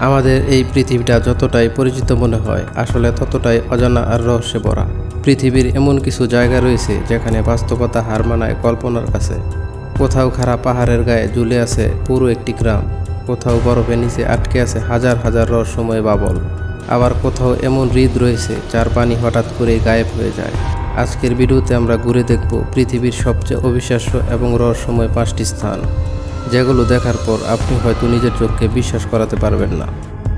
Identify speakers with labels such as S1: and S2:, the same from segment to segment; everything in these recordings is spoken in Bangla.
S1: আমাদের এই পৃথিবীটা যতটাই পরিচিত মনে হয় আসলে ততটাই অজানা আর রহস্যে ভরা। পৃথিবীর এমন কিছু জায়গা রয়েছে যেখানে বাস্তবতা হার মানায় কল্পনার কাছে। কোথাও খাড়া পাহাড়ের গায়ে ঝুলে আছে পুরো একটি গ্রাম, কোথাও বরফের নিচে আটকে আছে হাজার হাজার রহস্যময় বাবল, আবার কোথাও এমন হ্রদ রয়েছে যার পানি হঠাৎ করেই গায়েব হয়ে যায়। আজকের ভিডিওতে আমরা ঘুরে দেখব পৃথিবীর সবচেয়ে অবিশ্বাস্য এবং রহস্যময় 5টি স্থান, যেগুলো দেখার পর আপনি হয়তো নিজের চোখকে বিশ্বাস করাতে পারবেন না।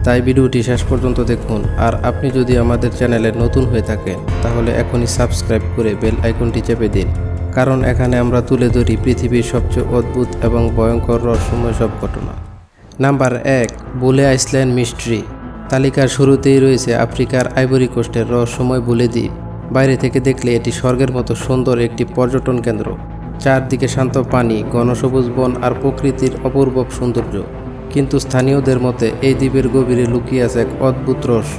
S1: তাই ভিডিওটি শেষ পর্যন্ত দেখুন। আর আপনি যদি আমাদের চ্যানেলে নতুন হয়ে থাকেন তাহলে এখনই সাবস্ক্রাইব করে বেল আইকনটি চেপে দিন, কারণ এখানে আমরা তুলে ধরি পৃথিবীর সবচেয়ে অদ্ভুত এবং ভয়ঙ্কর রহস্যময় সব ঘটনা। নাম্বার 1, বুলে আইল্যান্ড মিস্ট্রি। তালিকার শুরুতেই রয়েছে আফ্রিকার আইভরি কোস্টের রহস্যময় বুলে দ্বীপ। বাইরে থেকে দেখলে এটি স্বর্গের মতো সুন্দর একটি পর্যটন কেন্দ্র। চারদিকে শান্ত পানি, ঘনসবুজ বন আর প্রকৃতির অপূর্ব সৌন্দর্য। কিন্তু স্থানীয়দের মতে এই দ্বীপের গভীরে লুকিয়ে আছে এক অদ্ভুত রহস্য।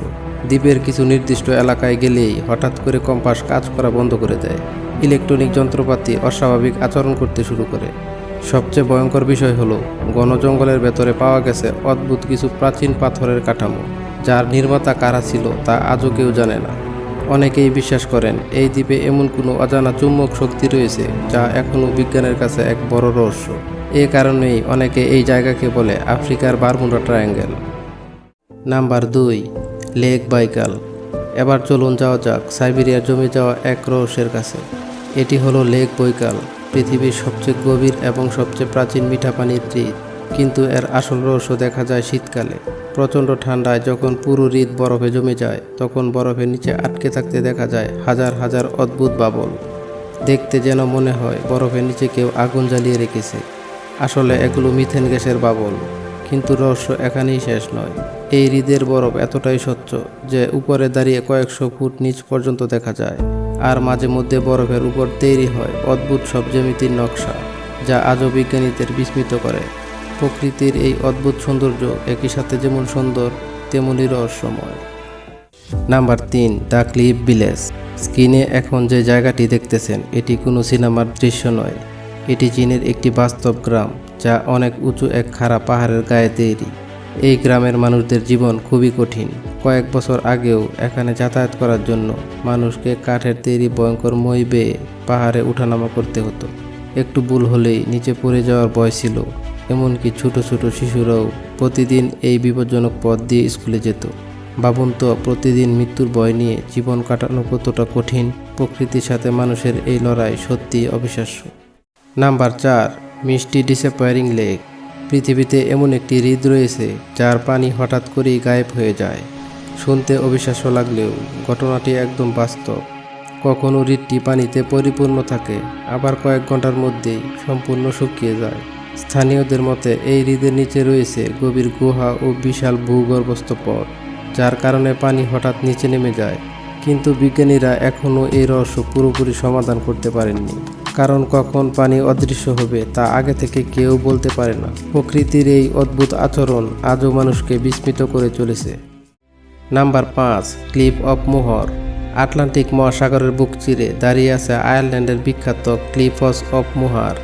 S1: দ্বীপের কিছু নির্দিষ্ট এলাকায় গেলেই হঠাৎ করে কম্পাস কাজ করা বন্ধ করে দেয়, ইলেকট্রনিক যন্ত্রপাতি অস্বাভাবিক আচরণ করতে শুরু করে। সবচেয়ে ভয়ঙ্কর বিষয় হলো ঘন জঙ্গলের ভেতরে পাওয়া গেছে অদ্ভুত কিছু প্রাচীন পাথরের কাঠামো, যার নির্মাতা কারা ছিল তা আজও কেউ জানে না। অনেকেই বিশ্বাস করেন এই দ্বীপে এমন কোনো অজানা চুম্বক শক্তি রয়েছে যা এখনও বিজ্ঞানের কাছে এক বড় রহস্য। এ কারণেই অনেকে এই জায়গাকে বলে আফ্রিকার Bermuda triangle. Number 2, lake Baikal. এবার চলুন যাওয়া যাক সাইবেরিয়ার জমে যাওয়া এক রহস্যের কাছে। এটি হলো লেক বৈকাল, পৃথিবীর সবচেয়ে গভীর এবং সবচেয়ে প্রাচীন মিঠা পানির হ্রদ। কিন্তু এর আসল রহস্য দেখা যায় শীতকালে। প্রচণ্ড ঠান্ডায় যখন পুরো হ্রদ বরফে জমে যায়, তখন বরফের নিচে আটকে থাকতে দেখা যায় হাজার হাজার অদ্ভুত বাবল। দেখতে যেন মনে হয় বরফের নিচে কেউ আগুন জ্বালিয়ে রেখেছে। আসলে এগুলো মিথেন গ্যাসের বাবল। কিন্তু রহস্য এখানেই শেষ নয়। এই হ্রদের বরফ এতটাই স্বচ্ছ যে উপরে দাঁড়িয়ে কয়েকশো ফুট নিচ পর্যন্ত দেখা যায়। আর মাঝে মধ্যে বরফের উপর তৈরি হয় অদ্ভুত সব জ্যামিতির নকশা, যা আজও বিজ্ঞানীদের বিস্মিত করে। প্রকৃতির এই অদ্ভুত সৌন্দর্য একই সাথে যেমন সুন্দর তেমনই রহস্যময়। Number 3, the cliff village. স্ক্রিনে এখন যে জায়গাটি দেখতেছেন এটি কোনো সিনেমার দৃশ্য নয়। এটি চীনের একটি বাস্তব গ্রাম, যা অনেক উঁচু এক খাড়া পাহাড়ের গায়ে তৈরি। এই গ্রামের মানুষদের জীবন খুবই কঠিন। কয়েক বছর আগেও এখানে যাতায়াত করার জন্য মানুষকে কাঠের তৈরি ভয়ঙ্কর মই বেয়ে পাহাড়ে ওঠানামা করতে হতো। একটু ভুল হলেই নিচে পড়ে যাওয়ার ভয় ছিল। এমনকি ছোট ছোট শিশুরাও প্রতিদিন এই বিপজ্জনক পথ দিয়ে স্কুলে যেত। ভাবুন তো, প্রতিদিন মৃত্যুর ভয় নিয়ে জীবন কাটানো কতটা কঠিন। প্রকৃতির সাথে মানুষের এই লড়াই সত্যি অবিশ্বাস্য। নাম্বার 4, মিষ্টি ডিসঅ্যাপিয়ারিং লেক। পৃথিবীতে এমন একটি হ্রদ রয়েছে যার পানি হঠাৎ করেই গায়েব হয়ে যায়। শুনতে অবিশ্বাস্য লাগলেও ঘটনাটি একদম বাস্তব। কখনো হ্রদটি পানিতে পরিপূর্ণ থাকে, আবার কয়েক ঘন্টার মধ্যেই সম্পূর্ণ শুকিয়ে যায়। স্থানীয়দের মতে এই হ্রদের নিচে রয়েছে গভীর গুহা ও বিশাল ভূগর্ভস্থ পথ, যার কারণে পানি হঠাৎ নিচে নেমে যায়। কিন্তু বিজ্ঞানীরা এখনও এই রহস্য পুরোপুরি সমাধান করতে পারেননি, কারণ কখন পানি অদৃশ্য হবে তা আগে থেকে কেউ বলতে পারে না। প্রকৃতির এই অদ্ভুত আচরণ আজও মানুষকে বিস্মিত করে চলেছে। Number 5, cliff of Moher. Atlantic মহাসাগরের বুক চিরে দাঁড়িয়ে আছে আয়ারল্যান্ডের বিখ্যাত ক্লিফস অফ মোহার।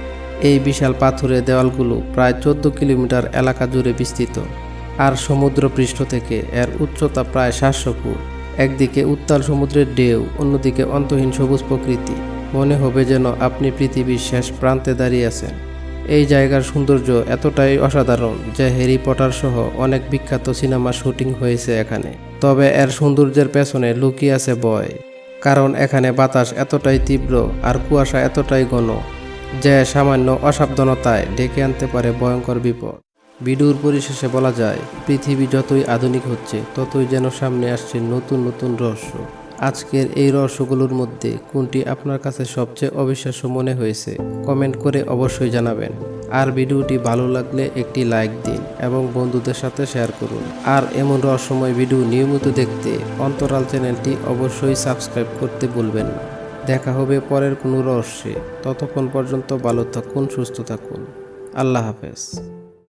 S1: এই বিশাল পাথুরে দেওয়ালগুলো প্রায় 14 কিলোমিটার এলাকা জুড়ে বিস্তৃত, আর সমুদ্র পৃষ্ঠ থেকে এর উচ্চতা প্রায় 700 ফুট। একদিকে উত্তাল সমুদ্রের ঢেউ, অন্যদিকে অন্তহীন সবুজ প্রকৃতি। মনে হবে যেন আপনি পৃথিবীর শেষ প্রান্তে দাঁড়িয়ে আছেন। এই জায়গার সৌন্দর্য এতটাই অসাধারণ যে হ্যারি পটার সহ অনেক বিখ্যাত সিনেমার শুটিং হয়েছে এখানে। তবে এর সৌন্দর্যের পেছনে লুকিয়ে আছে ভয়, কারণ এখানে বাতাস এতটাই তীব্র আর কুয়াশা এতটাই ঘন যে সামান্য অসাবধানতায় ডেকে আনতে পারে ভয়ঙ্কর বিপদ। ভিডিওর পরিশেষে বলা যায়, পৃথিবী যতই আধুনিক হচ্ছে ততই যেন সামনে আসছে নতুন নতুন রহস্য। আজকের এই রহস্যগুলোর মধ্যে কোনটি আপনার কাছে সবচেয়ে অবিশ্বাস্য মনে হয়েছে কমেন্ট করে অবশ্যই জানাবেন। আর ভিডিওটি ভালো লাগলে একটি লাইক দিন এবং বন্ধুদের সাথে শেয়ার করুন। আর এমন রহস্যময় ভিডিও নিয়মিত দেখতে অন্তরাল চ্যানেলটি অবশ্যই সাবস্ক্রাইব করতে ভুলবেন না। দেখা হবে পরের কোনো রহস্যে। ততক্ষণ পর্যন্ত ভালো থাকুন, সুস্থ থাকুন। আল্লাহ হাফেজ।